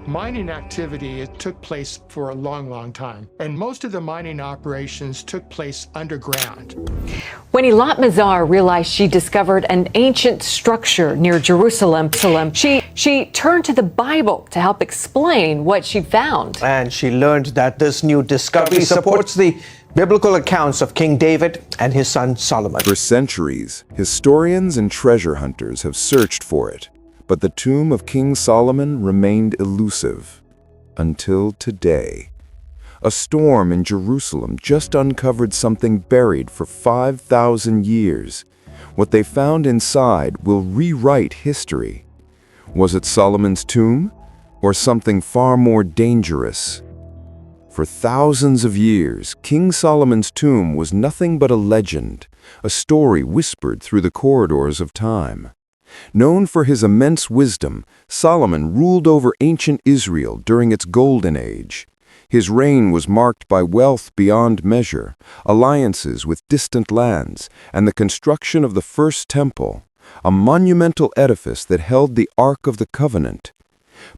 Mining activity it took place for a long time, and most of the mining operations took place underground. When Eilat Mazar realized she discovered an ancient structure near Jerusalem, she turned to the Bible to help explain what she found. And she learned that this new discovery supports the biblical accounts of King David and his son Solomon. For centuries, historians and treasure hunters have searched for it, but the tomb of King Solomon remained elusive until today. A storm in Jerusalem just uncovered something buried for 5,000 years. What they found inside will rewrite history. Was it Solomon's tomb or something far more dangerous? For thousands of years, King Solomon's tomb was nothing but a legend, a story whispered through the corridors of time. Known for his immense wisdom, Solomon ruled over ancient Israel during its golden age. His reign was marked by wealth beyond measure, alliances with distant lands, and the construction of the first temple, a monumental edifice that held the Ark of the Covenant.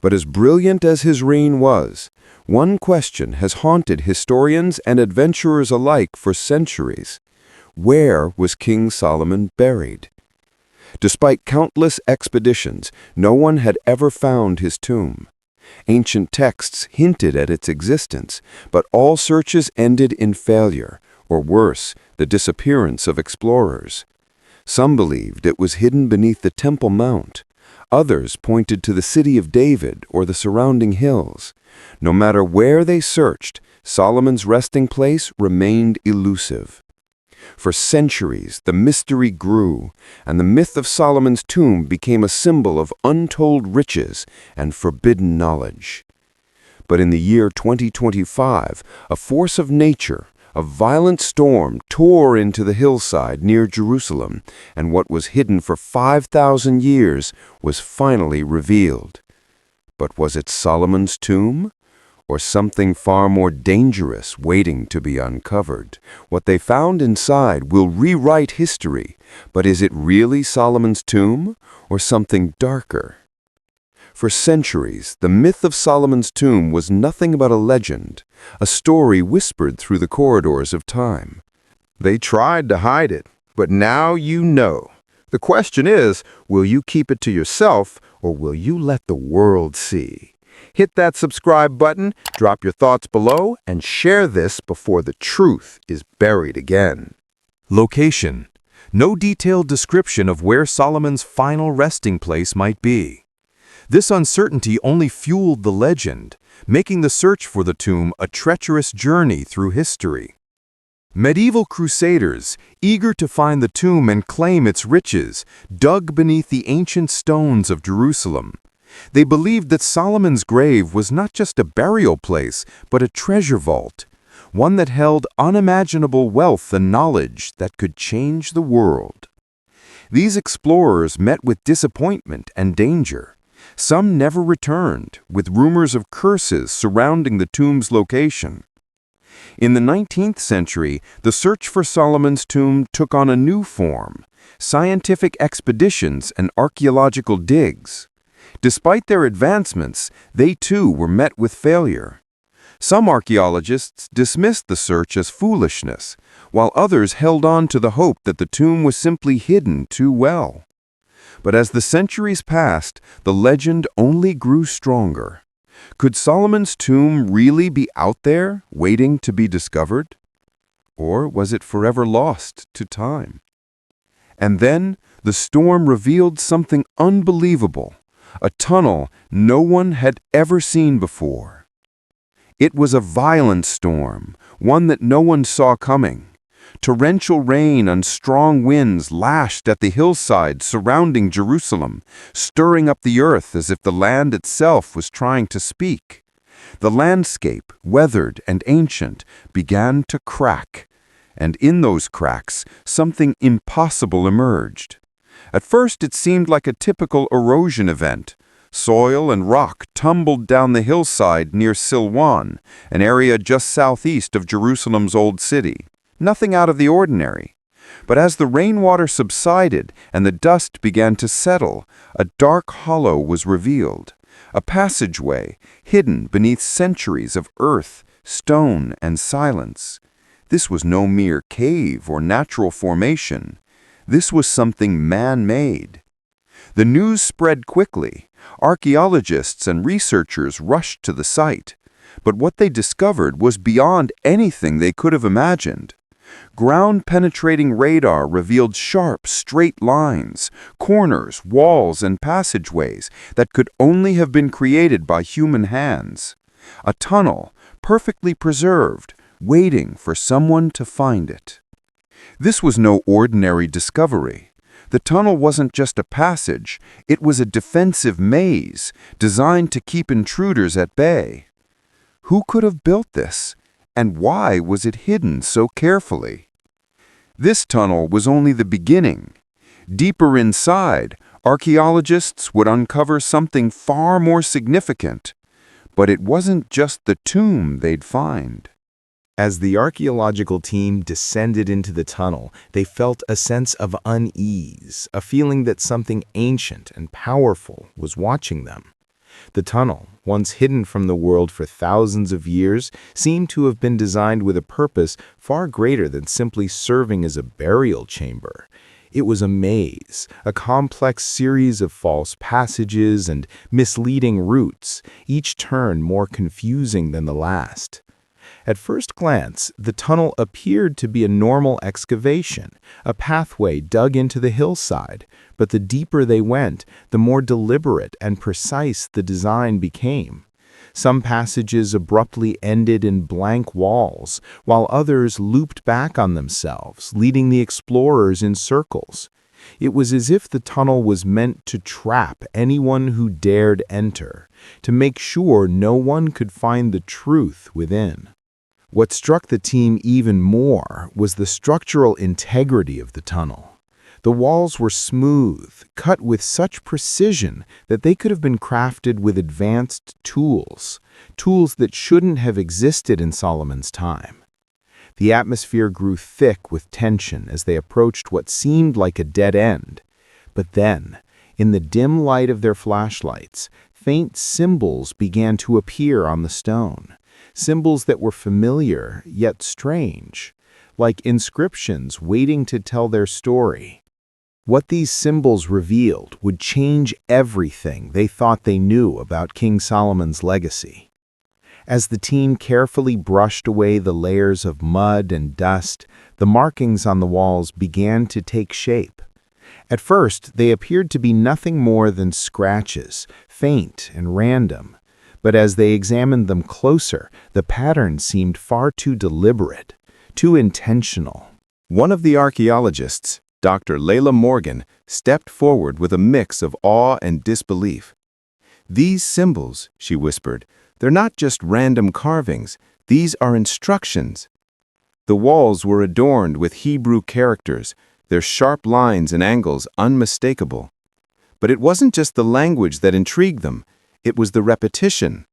But as brilliant as his reign was, one question has haunted historians and adventurers alike for centuries. Where was King Solomon buried? Despite countless expeditions, no one had ever found his tomb. Ancient texts hinted at its existence, but all searches ended in failure, or worse, the disappearance of explorers. Some believed it was hidden beneath the Temple Mount. Others pointed to the city of David or the surrounding hills. No matter where they searched, Solomon's resting place remained elusive. For centuries, the mystery grew, and the myth of Solomon's tomb became a symbol of untold riches and forbidden knowledge. But in the year 2025, a force of nature, a violent storm, tore into the hillside near Jerusalem, and what was hidden for 5,000 years was finally revealed. But was it Solomon's tomb? Or something far more dangerous waiting to be uncovered? What they found inside will rewrite history, but is it really Solomon's tomb, or something darker? For centuries, the myth of Solomon's tomb was nothing but a legend, a story whispered through the corridors of time. They tried to hide it, but now you know. The question is, will you keep it to yourself, or will you let the world see? Hit that subscribe button, drop your thoughts below, and share this before the truth is buried again. Location. No detailed description of where Solomon's final resting place might be. This uncertainty only fueled the legend, making the search for the tomb a treacherous journey through history. Medieval crusaders, eager to find the tomb and claim its riches, dug beneath the ancient stones of Jerusalem. They believed that Solomon's grave was not just a burial place, but a treasure vault, one that held unimaginable wealth and knowledge that could change the world. These explorers met with disappointment and danger. Some never returned, with rumors of curses surrounding the tomb's location. In the 19th century, the search for Solomon's tomb took on a new form: scientific expeditions and archaeological digs. Despite their advancements, they too were met with failure. Some archaeologists dismissed the search as foolishness, while others held on to the hope that the tomb was simply hidden too well. But as the centuries passed, the legend only grew stronger. Could Solomon's tomb really be out there, waiting to be discovered? Or was it forever lost to time? And then, the storm revealed something unbelievable: a tunnel no one had ever seen before. It was a violent storm, one that no one saw coming. Torrential rain and strong winds lashed at the hillside surrounding Jerusalem, stirring up the earth as if the land itself was trying to speak. The landscape, weathered and ancient, began to crack, and in those cracks, something impossible emerged. At first, it seemed like a typical erosion event. Soil and rock tumbled down the hillside near Silwan, an area just southeast of Jerusalem's old city. Nothing out of the ordinary. But as the rainwater subsided and the dust began to settle, a dark hollow was revealed, a passageway hidden beneath centuries of earth, stone, and silence. This was no mere cave or natural formation. This was something man-made. The news spread quickly. Archaeologists and researchers rushed to the site. But what they discovered was beyond anything they could have imagined. Ground-penetrating radar revealed sharp, straight lines, corners, walls, and passageways that could only have been created by human hands. A tunnel, perfectly preserved, waiting for someone to find it. This was no ordinary discovery. The tunnel wasn't just a passage, it was a defensive maze designed to keep intruders at bay. Who could have built this, and why was it hidden so carefully? This tunnel was only the beginning. Deeper inside, archaeologists would uncover something far more significant. But it wasn't just the tomb they'd find. As the archaeological team descended into the tunnel, they felt a sense of unease, a feeling that something ancient and powerful was watching them. The tunnel, once hidden from the world for thousands of years, seemed to have been designed with a purpose far greater than simply serving as a burial chamber. It was a maze, a complex series of false passages and misleading routes, each turn more confusing than the last. At first glance, the tunnel appeared to be a normal excavation, a pathway dug into the hillside, but the deeper they went, the more deliberate and precise the design became. Some passages abruptly ended in blank walls, while others looped back on themselves, leading the explorers in circles. It was as if the tunnel was meant to trap anyone who dared enter, to make sure no one could find the truth within. What struck the team even more was the structural integrity of the tunnel. The walls were smooth, cut with such precision that they could have been crafted with advanced tools that shouldn't have existed in Solomon's time. The atmosphere grew thick with tension as they approached what seemed like a dead end. But then, in the dim light of their flashlights, faint symbols began to appear on the stone. Symbols that were familiar, yet strange, like inscriptions waiting to tell their story. What these symbols revealed would change everything they thought they knew about King Solomon's legacy. As the team carefully brushed away the layers of mud and dust, the markings on the walls began to take shape. At first, they appeared to be nothing more than scratches, faint and random. But as they examined them closer, the pattern seemed far too deliberate, too intentional. One of the archaeologists, Dr. Layla Morgan, stepped forward with a mix of awe and disbelief. "These symbols," she whispered, "they're not just random carvings, these are instructions." The walls were adorned with Hebrew characters, their sharp lines and angles unmistakable. But it wasn't just the language that intrigued them. It was the repetition.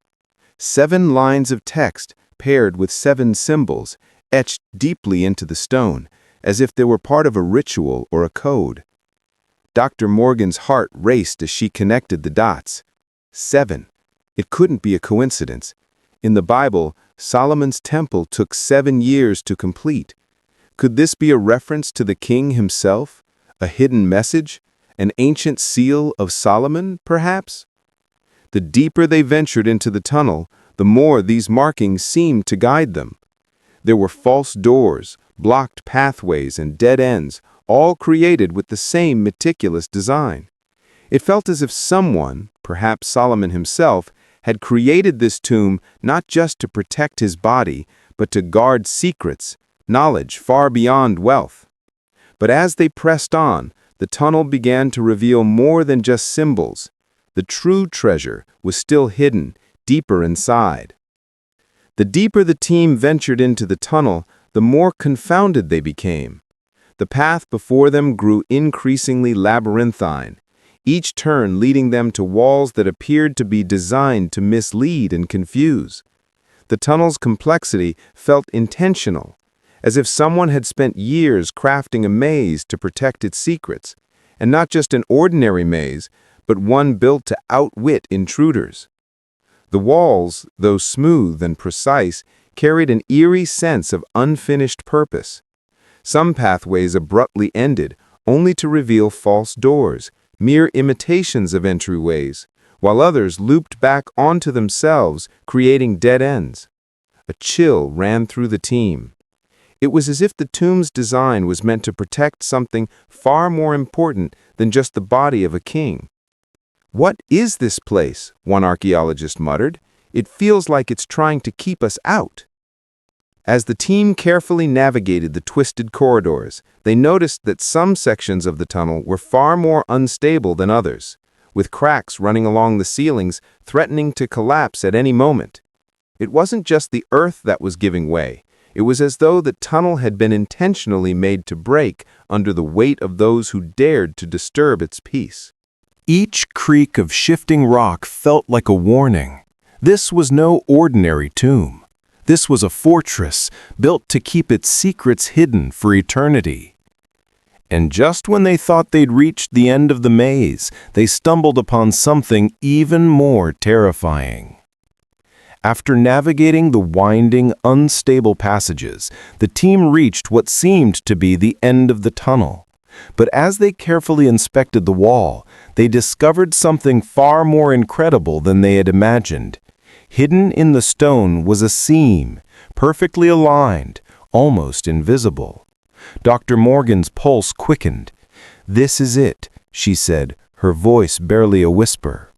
7 lines of text paired with 7 symbols, etched deeply into the stone, as if they were part of a ritual or a code. Dr. Morgan's heart raced as she connected the dots. 7. It couldn't be a coincidence. In the Bible, Solomon's temple took 7 years to complete. Could this be a reference to the king himself? A hidden message? An ancient seal of Solomon, perhaps? The deeper they ventured into the tunnel, the more these markings seemed to guide them. There were false doors, blocked pathways, and dead ends, all created with the same meticulous design. It felt as if someone, perhaps Solomon himself, had created this tomb not just to protect his body, but to guard secrets, knowledge far beyond wealth. But as they pressed on, the tunnel began to reveal more than just symbols. The true treasure was still hidden, deeper inside. The deeper the team ventured into the tunnel, the more confounded they became. The path before them grew increasingly labyrinthine, each turn leading them to walls that appeared to be designed to mislead and confuse. The tunnel's complexity felt intentional, as if someone had spent years crafting a maze to protect its secrets, and not just an ordinary maze, but one built to outwit intruders. The walls, though smooth and precise, carried an eerie sense of unfinished purpose. Some pathways abruptly ended, only to reveal false doors, mere imitations of entryways, while others looped back onto themselves, creating dead ends. A chill ran through the team. It was as if the tomb's design was meant to protect something far more important than just the body of a king. "What is this place?" one archaeologist muttered. "It feels like it's trying to keep us out." As the team carefully navigated the twisted corridors, they noticed that some sections of the tunnel were far more unstable than others, with cracks running along the ceilings threatening to collapse at any moment. It wasn't just the earth that was giving way. It was as though the tunnel had been intentionally made to break under the weight of those who dared to disturb its peace. Each creak of shifting rock felt like a warning. This was no ordinary tomb. This was a fortress built to keep its secrets hidden for eternity. And just when they thought they'd reached the end of the maze, they stumbled upon something even more terrifying. After navigating the winding, unstable passages, the team reached what seemed to be the end of the tunnel. But as they carefully inspected the wall, they discovered something far more incredible than they had imagined. Hidden in the stone was a seam, perfectly aligned, almost invisible. Dr. Morgan's pulse quickened. "This is it," she said, her voice barely a whisper.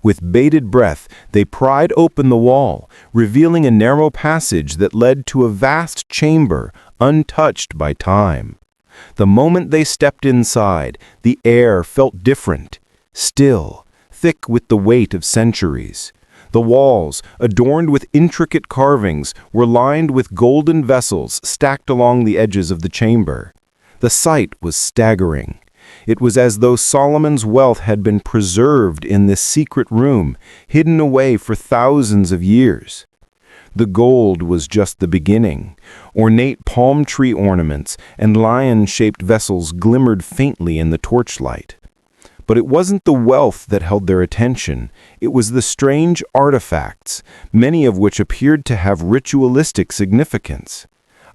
With bated breath, they pried open the wall, revealing a narrow passage that led to a vast chamber, untouched by time. The moment they stepped inside, the air felt different, still, thick with the weight of centuries. The walls, adorned with intricate carvings, were lined with golden vessels stacked along the edges of the chamber. The sight was staggering. It was as though Solomon's wealth had been preserved in this secret room, hidden away for thousands of years. The gold was just the beginning. Ornate palm tree ornaments and lion-shaped vessels glimmered faintly in the torchlight. But it wasn't the wealth that held their attention. It was the strange artifacts, many of which appeared to have ritualistic significance.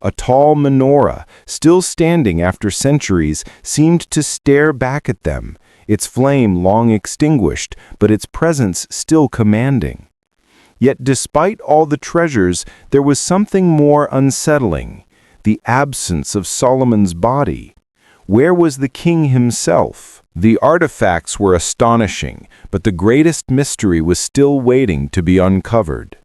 A tall menorah, still standing after centuries, seemed to stare back at them, its flame long extinguished, but its presence still commanding. Yet despite all the treasures, there was something more unsettling: the absence of Solomon's body. Where was the king himself? The artifacts were astonishing, but the greatest mystery was still waiting to be uncovered.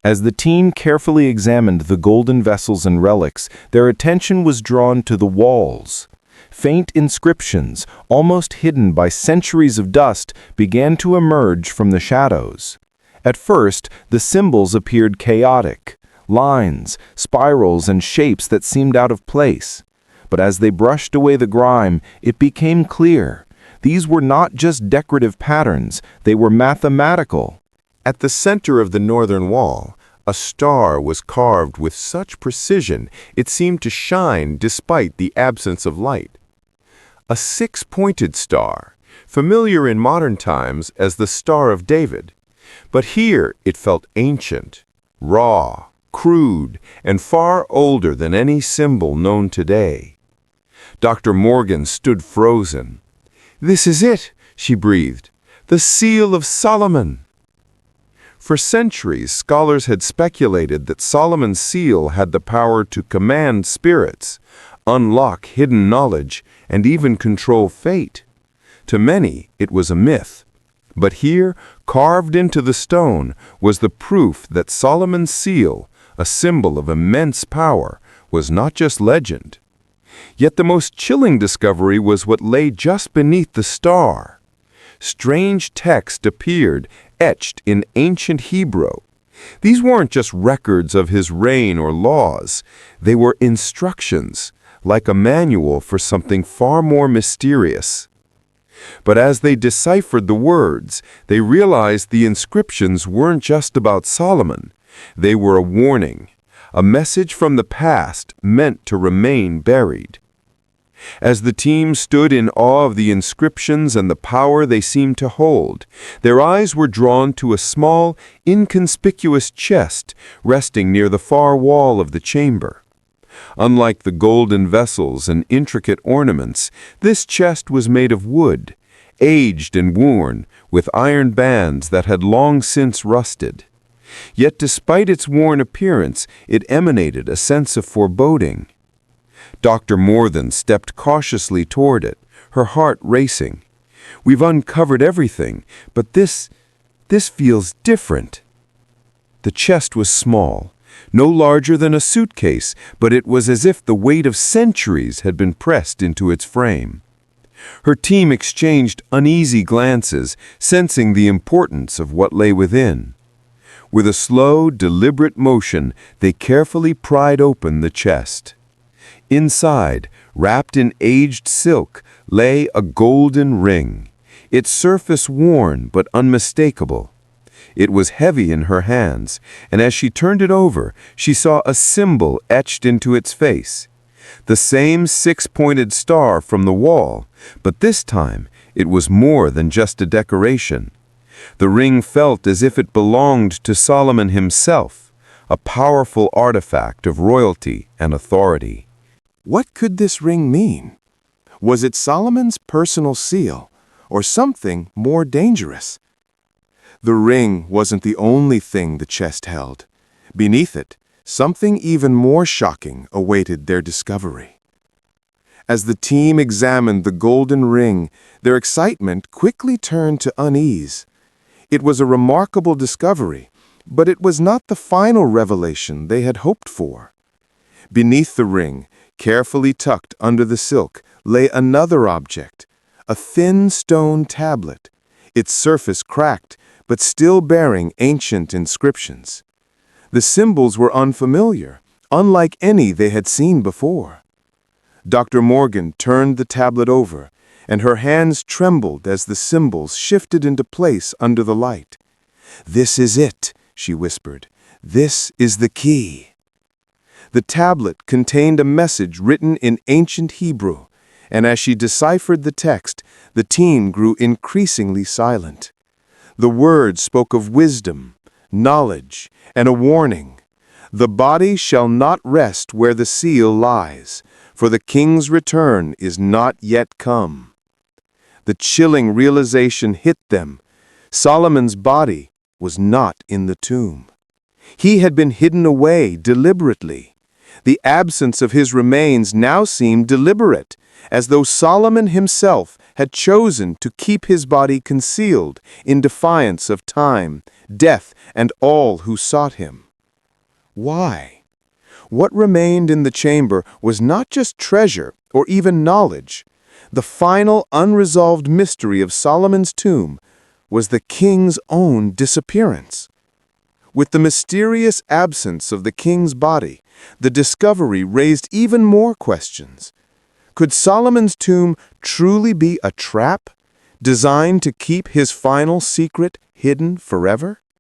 As the team carefully examined the golden vessels and relics, their attention was drawn to the walls. Faint inscriptions, almost hidden by centuries of dust, began to emerge from the shadows. At first, the symbols appeared chaotic, lines, spirals, and shapes that seemed out of place. But as they brushed away the grime, it became clear. These were not just decorative patterns, they were mathematical. At the center of the northern wall, a star was carved with such precision it seemed to shine despite the absence of light. A six-pointed star, familiar in modern times as the Star of David. But here it felt ancient, raw, crude, and far older than any symbol known today. Dr. Morgan stood frozen. "This is it," she breathed, "the seal of Solomon." For centuries, scholars had speculated that Solomon's seal had the power to command spirits, unlock hidden knowledge, and even control fate. To many, it was a myth. But here, carved into the stone, was the proof that Solomon's seal, a symbol of immense power, was not just legend. Yet the most chilling discovery was what lay just beneath the star. Strange text appeared, etched in ancient Hebrew. These weren't just records of his reign or laws. They were instructions, like a manual for something far more mysterious. But as they deciphered the words, they realized the inscriptions weren't just about Solomon. They were a warning, a message from the past meant to remain buried. As the team stood in awe of the inscriptions and the power they seemed to hold, their eyes were drawn to a small, inconspicuous chest resting near the far wall of the chamber. Unlike the golden vessels and intricate ornaments, this chest was made of wood, aged and worn, with iron bands that had long since rusted. Yet despite its worn appearance, it emanated a sense of foreboding. Dr. Morthen stepped cautiously toward it, her heart racing. "We've uncovered everything, but this feels different." The chest was small, no larger than a suitcase, but it was as if the weight of centuries had been pressed into its frame. Her team exchanged uneasy glances, sensing the importance of what lay within. With a slow, deliberate motion, they carefully pried open the chest. Inside, wrapped in aged silk, lay a golden ring, its surface worn but unmistakable. It was heavy in her hands, and as she turned it over, she saw a symbol etched into its face. The same six-pointed star from the wall, but this time it was more than just a decoration. The ring felt as if it belonged to Solomon himself, a powerful artifact of royalty and authority. What could this ring mean? Was it Solomon's personal seal, or something more dangerous? The ring wasn't the only thing the chest held. Beneath it, something even more shocking awaited their discovery. As the team examined the golden ring, their excitement quickly turned to unease. It was a remarkable discovery, but it was not the final revelation they had hoped for. Beneath the ring, carefully tucked under the silk, lay another object, a thin stone tablet, its surface cracked, but still bearing ancient inscriptions. The symbols were unfamiliar, unlike any they had seen before. Dr. Morgan turned the tablet over, and her hands trembled as the symbols shifted into place under the light. "This is it," she whispered. "This is the key." The tablet contained a message written in ancient Hebrew, and as she deciphered the text, the team grew increasingly silent. The words spoke of wisdom, knowledge, and a warning. "The body shall not rest where the seal lies, for the king's return is not yet come." The chilling realization hit them. Solomon's body was not in the tomb. He had been hidden away deliberately. The absence of his remains now seemed deliberate, as though Solomon himself had chosen to keep his body concealed in defiance of time, death, and all who sought him. Why? What remained in the chamber was not just treasure or even knowledge. The final unresolved mystery of Solomon's tomb was the king's own disappearance. With the mysterious absence of the king's body, the discovery raised even more questions. Could Solomon's tomb truly be a trap, designed to keep his final secret hidden forever?